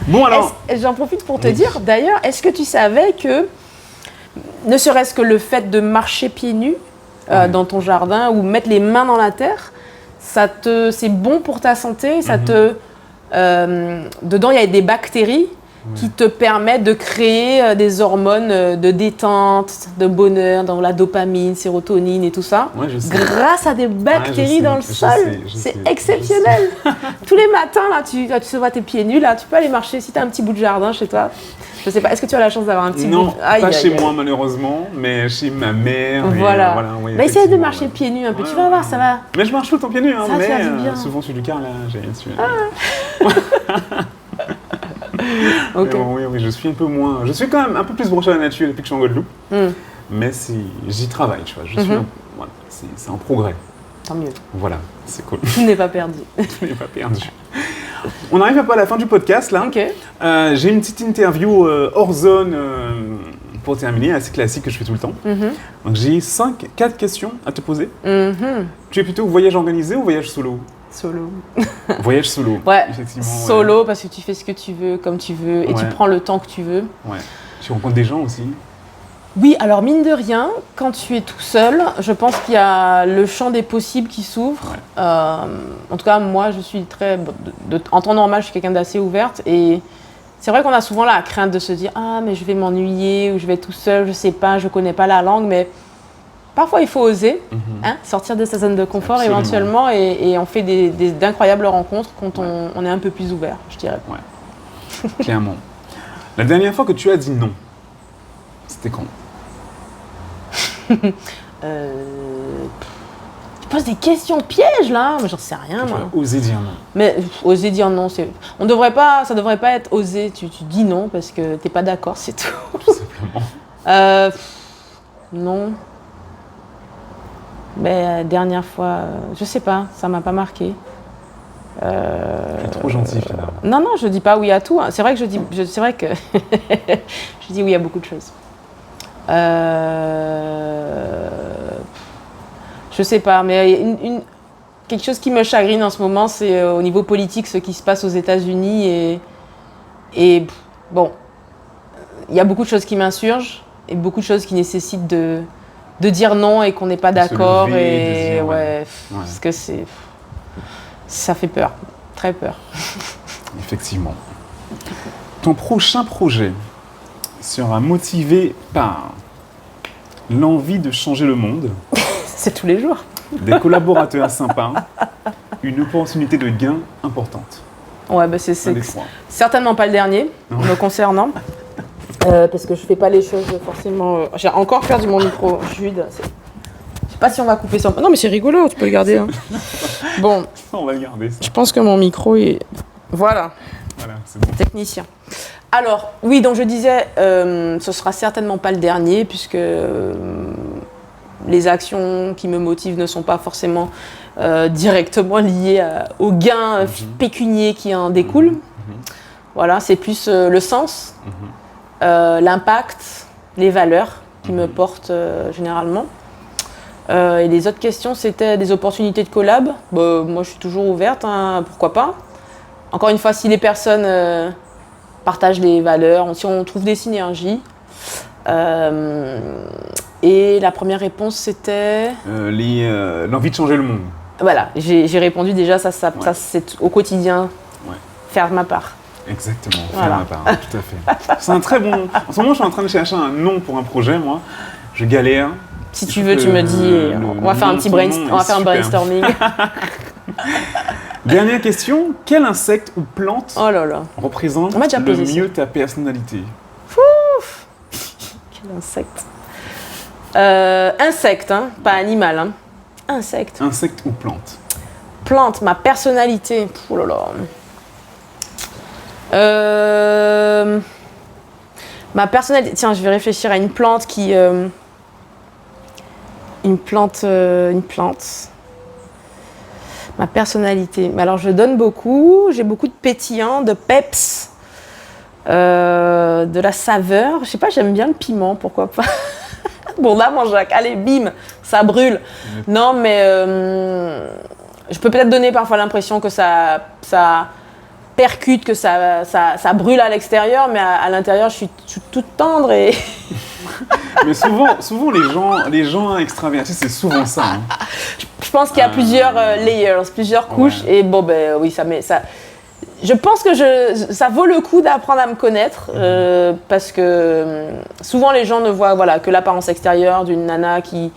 A: Bon, alors.
B: J'en profite pour te dire, d'ailleurs, est-ce que tu savais que, ne serait-ce que le fait de marcher pieds nus dans ton jardin ou mettre les mains dans la terre, c'est bon pour ta santé, dedans, il y a des bactéries qui te permettent de créer des hormones de détente, de bonheur, dans la dopamine, sérotonine et tout ça, grâce à des bactéries dans le sol. C'est exceptionnel. Tous les matins, là, tu te vois tes pieds nus, là, tu peux aller marcher si tu as un petit bout de jardin chez toi. Je sais pas, est-ce que tu as la chance d'avoir un petit bout?
A: Non, pas chez moi malheureusement, mais chez ma mère.
B: Voilà. Essaye de marcher pieds nus un peu, tu vas voir, ça va.
A: Mais je marche tout le temps pieds nus,
B: mais
A: souvent sur du carrelage et dessus.
B: Okay.
A: Oui, je suis quand même un peu plus branché à la nature depuis que je suis en Guadeloupe. Mais j'y travaille, tu vois. C'est en progrès.
B: Tant mieux.
A: Voilà, c'est cool.
B: Tu n'es pas perdu.
A: Tu n'es pas perdu. On arrive un peu à la fin du podcast, là.
B: Okay.
A: J'ai une petite interview hors zone pour terminer, assez classique que je fais tout le temps. Donc j'ai 4 questions à te poser. Tu es plutôt voyage organisé ou voyage solo?
B: Solo.
A: Voyage solo,
B: ouais,
A: effectivement.
B: Solo, parce que tu fais ce que tu veux, comme tu veux, et tu prends le temps que tu veux.
A: Ouais. Tu rencontres des gens aussi?
B: Oui, alors mine de rien, quand tu es tout seul, je pense qu'il y a le champ des possibles qui s'ouvre. En tout cas, moi, je suis en temps normal, je suis quelqu'un d'assez ouverte. Et c'est vrai qu'on a souvent la crainte de se dire « Ah, mais je vais m'ennuyer » ou « Je vais être tout seul, je sais pas, je connais pas la langue ». Mais parfois, il faut oser, sortir de sa zone de confort éventuellement. Et on fait d'incroyables rencontres quand on est un peu plus ouvert, je dirais.
A: Ouais, clairement. La dernière fois que tu as dit non, c'était quand?
B: Tu poses des questions pièges là, mais j'en sais rien.
A: Oser dire non.
B: Mais oser dire non, ça devrait pas être osé. Tu dis non parce que t'es pas d'accord, c'est tout.
A: Tout simplement.
B: Non. Mais dernière fois, je sais pas, ça m'a pas marqué.
A: T'es trop gentil finalement.
B: Non, je dis pas oui à tout. Hein. C'est vrai que je dis oui à beaucoup de choses. Je sais pas, mais quelque chose qui me chagrine en ce moment, c'est au niveau politique ce qui se passe aux États-Unis et bon, il y a beaucoup de choses qui m'insurgent et beaucoup de choses qui nécessitent de dire non et qu'on n'est pas d'accord et parce que ça fait peur, très peur.
A: Effectivement. Ton prochain projet sera motivé par l'envie de changer le monde.
B: C'est tous les jours.
A: Des collaborateurs sympas, une opportunité de gain importante.
B: Ouais, c'est certainement pas le dernier, me concernant. Parce que je fais pas les choses forcément... J'ai encore perdu mon micro, Jude. Je sais pas si on va couper ça. Non, mais c'est rigolo, tu peux le garder. Hein. Bon.
A: On va le garder, ça.
B: Je pense que mon micro est... Voilà,
A: c'est bon.
B: Technicien. Alors, oui, donc je disais, ce sera certainement pas le dernier, puisque les actions qui me motivent ne sont pas forcément directement liées aux gains pécuniaires qui en découlent. Voilà, c'est plus le sens, l'impact, les valeurs qui me portent généralement. Et les autres questions, c'était des opportunités de collab. Moi, je suis toujours ouverte, hein, pourquoi pas. Encore une fois, si les personnes partagent les valeurs, si on trouve des synergies. Et la première réponse, c'était...
A: l'envie de changer le monde.
B: Voilà, j'ai répondu déjà, ça c'est au quotidien, faire ma part.
A: Exactement,
B: Voilà.
A: faire ma part, tout à fait. C'est un très bon... En ce moment, je suis en train de chercher un nom pour un projet, moi. Je galère.
B: Si tu veux, tu me dis, on va faire un petit brainstorming.
A: Dernière question, quel insecte ou plante représente le mieux ta personnalité?
B: Quel insecte? Insecte, hein, pas animal. Hein. Insecte.
A: Insecte ou plante?
B: Plante, ma personnalité. Oh là là. Ma personnalité. Tiens, je vais réfléchir à une plante qui. Une plante. Ma personnalité. Alors, je donne beaucoup. J'ai beaucoup de pétillant, de peps, de la saveur. Je sais pas, j'aime bien le piment, pourquoi pas. Bon, là, mon Jacques, allez, bim, ça brûle. Non, mais je peux peut-être donner parfois l'impression que ça percute, que ça brûle à l'extérieur, mais à l'intérieur, je suis toute tendre et...
A: Mais souvent les gens extravertis, c'est souvent ça. Hein.
B: Je pense qu'il y a plusieurs layers, plusieurs couches, et bon, ben oui, je pense que ça vaut le coup d'apprendre à me connaître, parce que souvent les gens ne voient que l'apparence extérieure d'une nana qui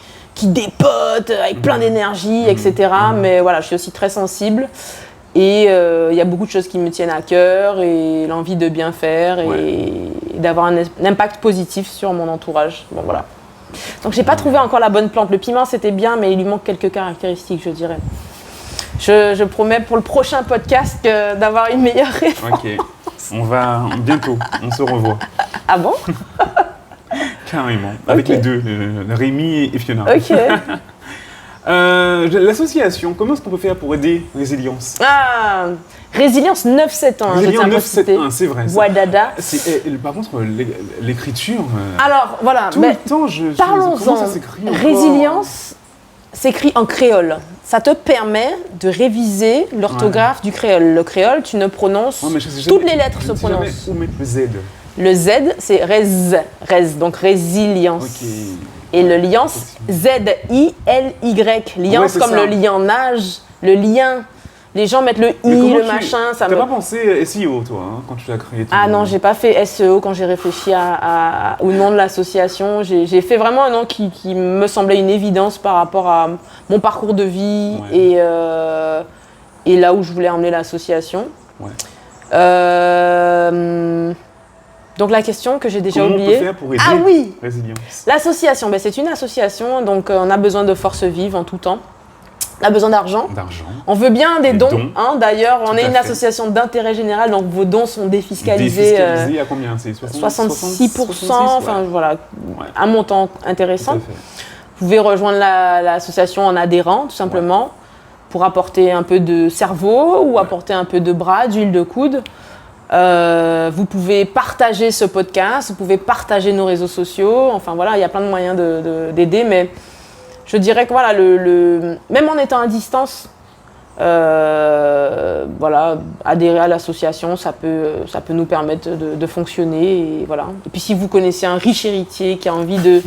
B: dépote avec plein d'énergie, etc. Mais voilà, je suis aussi très sensible et il y a beaucoup de choses qui me tiennent à cœur et l'envie de bien faire et d'avoir un impact positif sur mon entourage. Bon, voilà. Donc j'ai pas trouvé encore la bonne plante. Le piment c'était bien, mais il lui manque quelques caractéristiques, je dirais. Je promets pour le prochain podcast d'avoir une meilleure réponse.
A: Ok, bientôt, on se revoit.
B: Ah bon?
A: Carrément, avec les deux, Rémi et Fiona.
B: Ok.
A: L'association, comment est-ce qu'on peut faire pour aider Résilience?
B: Résilience 971.
A: Résilience 971, c'est vrai.
B: Wadada.
A: Par contre, l'écriture.
B: Alors voilà.
A: Tout le temps,
B: parlons-en.
A: Comment ça s'écrit encore?
B: Résilience s'écrit en créole. Ça te permet de réviser l'orthographe du créole. Le créole, tu ne prononces. Toutes les lettres se prononcent.
A: Où mettre le Z?
B: Le Z, c'est res, donc résilience.
A: Ok.
B: Et le liance, Z-I-L-Y. Liance comme le lianage, le lien. Les gens mettent le i, le machin.
A: T'as pas pensé SEO, toi, hein, quand tu l'as créé?
B: Non, j'ai pas fait SEO quand j'ai réfléchi au nom de l'association. J'ai fait vraiment un nom qui me semblait une évidence par rapport à mon parcours de vie et là où je voulais emmener l'association.
A: Ouais.
B: Donc la question que j'ai déjà oubliée.
A: Comment on peut faire pour aider Résilience?
B: L'association, c'est une association, donc on a besoin de force vive en tout temps. On a besoin d'argent. On veut bien des dons. Hein, d'ailleurs, on est une association d'intérêt général, donc vos dons sont défiscalisés.
A: Défiscalisés à combien? C'est
B: 66%, enfin voilà, un montant intéressant. Vous pouvez rejoindre l'association en adhérant, tout simplement, pour apporter un peu de cerveau ou apporter un peu de bras, d'huile de coude. Vous pouvez partager ce podcast, vous pouvez partager nos réseaux sociaux. Enfin voilà, il y a plein de moyens d'aider, mais je dirais que voilà, même en étant à distance, adhérer à l'association, ça peut nous permettre de fonctionner. Et voilà. Et puis si vous connaissez un riche héritier qui a envie de...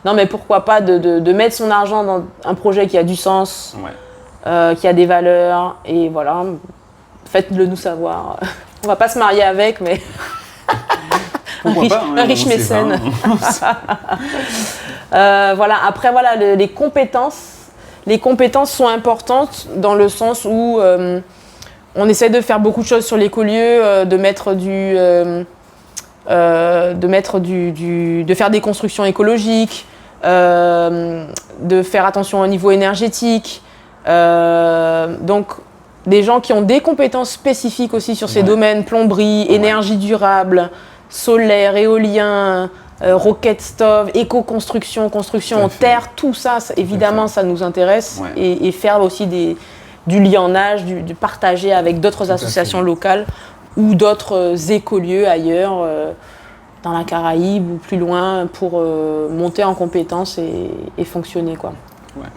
B: non mais pourquoi pas de mettre son argent dans un projet qui a du sens, qui a des valeurs, et voilà, faites-le nous savoir. On va pas se marier avec, mais... un riche mécène. Voilà. Après, voilà, les compétences. Les compétences sont importantes dans le sens où on essaie de faire beaucoup de choses sur l'écolieu, de faire des constructions écologiques, de faire attention au niveau énergétique. Donc, des gens qui ont des compétences spécifiques aussi sur ces domaines, plomberie, énergie durable, solaire, éolien, rocket stove, éco-construction, construction en terre, tout ça, évidemment, ça nous intéresse. Et faire aussi du lianage, du partager avec d'autres associations locales ou d'autres écolieux ailleurs, dans la Caraïbe ou plus loin, pour monter en compétences et fonctionner, quoi.
A: Ouais,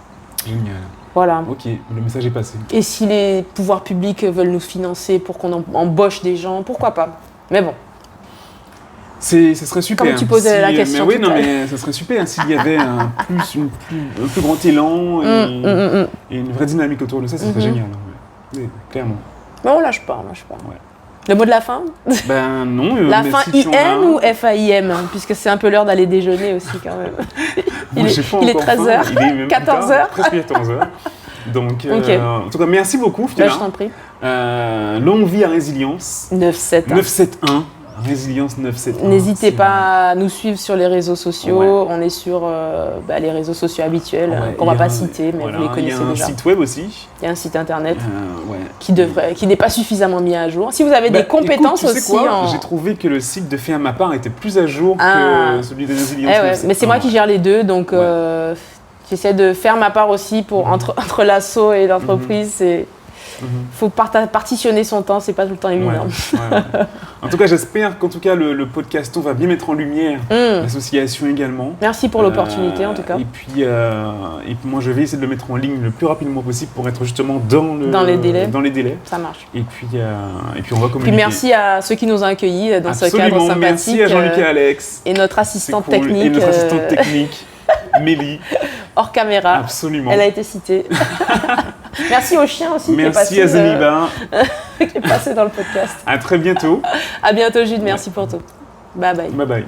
A: génial.
B: Voilà.
A: Ok, le message est passé.
B: Et si les pouvoirs publics veulent nous financer pour qu'on embauche des gens, pourquoi pas? Mais bon.
A: Ce serait super.
B: Comme tu posais la question.
A: Mais ce serait super s'il y avait un plus grand élan et une vraie dynamique autour de ça, ce serait génial. Oui, clairement.
B: Mais on lâche pas.
A: Ouais.
B: Le mot de la fin?
A: Ben non.
B: La
A: mais
B: fin
A: si tu en as
B: IN
A: un.
B: ou FAIM? Puisque c'est un peu l'heure d'aller déjeuner aussi quand même.
A: Moi, j'ai pas
B: il est
A: encore
B: 13
A: faim.
B: heures,
A: Il est même
B: 14
A: plus tard,
B: heures.
A: presque 14 heures. Donc,
B: Ok.
A: en tout cas, merci beaucoup,
B: Ben,
A: Fiona.
B: je t'en prie.
A: Longue vie à Résilience.
B: 9-7.
A: 971. Résilience 971.
B: N'hésitez
A: C'est-
B: pas à nous suivre sur les réseaux sociaux.
A: Ouais.
B: On est sur les réseaux sociaux habituels
A: Ouais,
B: qu'on
A: il y
B: va
A: a
B: pas
A: un-
B: citer, mais
A: voilà,
B: vous les connaissez
A: il y a un
B: déjà.
A: site web aussi.
B: Il y a un site internet
A: Ouais.
B: qui n'est pas suffisamment mis à jour. Si vous avez
A: Bah,
B: des compétences
A: écoute, tu sais
B: aussi
A: quoi,
B: en...
A: J'ai trouvé que le site de Fait à ma part était plus à jour
B: Ah.
A: que celui de Résilience
B: Eh ouais,
A: 971.
B: mais c'est moi qui gère les deux, donc
A: Ouais.
B: j'essaie de faire ma part aussi pour entre l'asso et l'entreprise. Faut partitionner son temps, c'est pas tout le temps évident.
A: Ouais. En tout cas, j'espère qu'en tout cas le podcaston va bien mettre en lumière l'association également.
B: Merci pour l'opportunité en tout cas.
A: Et puis moi, je vais essayer de le mettre en ligne le plus rapidement possible pour être justement dans les délais.
B: Ça marche.
A: Et puis on va communiquer.
B: Puis merci à ceux qui nous ont accueillis dans ce cadre sympathique.
A: Merci à Jean-Luc et Alex.
B: Et notre assistante
A: C'est cool.
B: technique.
A: Et notre assistante technique, Mélie.
B: Hors caméra.
A: Absolument.
B: Elle a été citée. Merci au chien aussi
A: Merci à Zeniba.
B: qui est passé dans le podcast.
A: À très bientôt.
B: À bientôt Jude, merci pour tout. Bye bye.
A: Bye bye.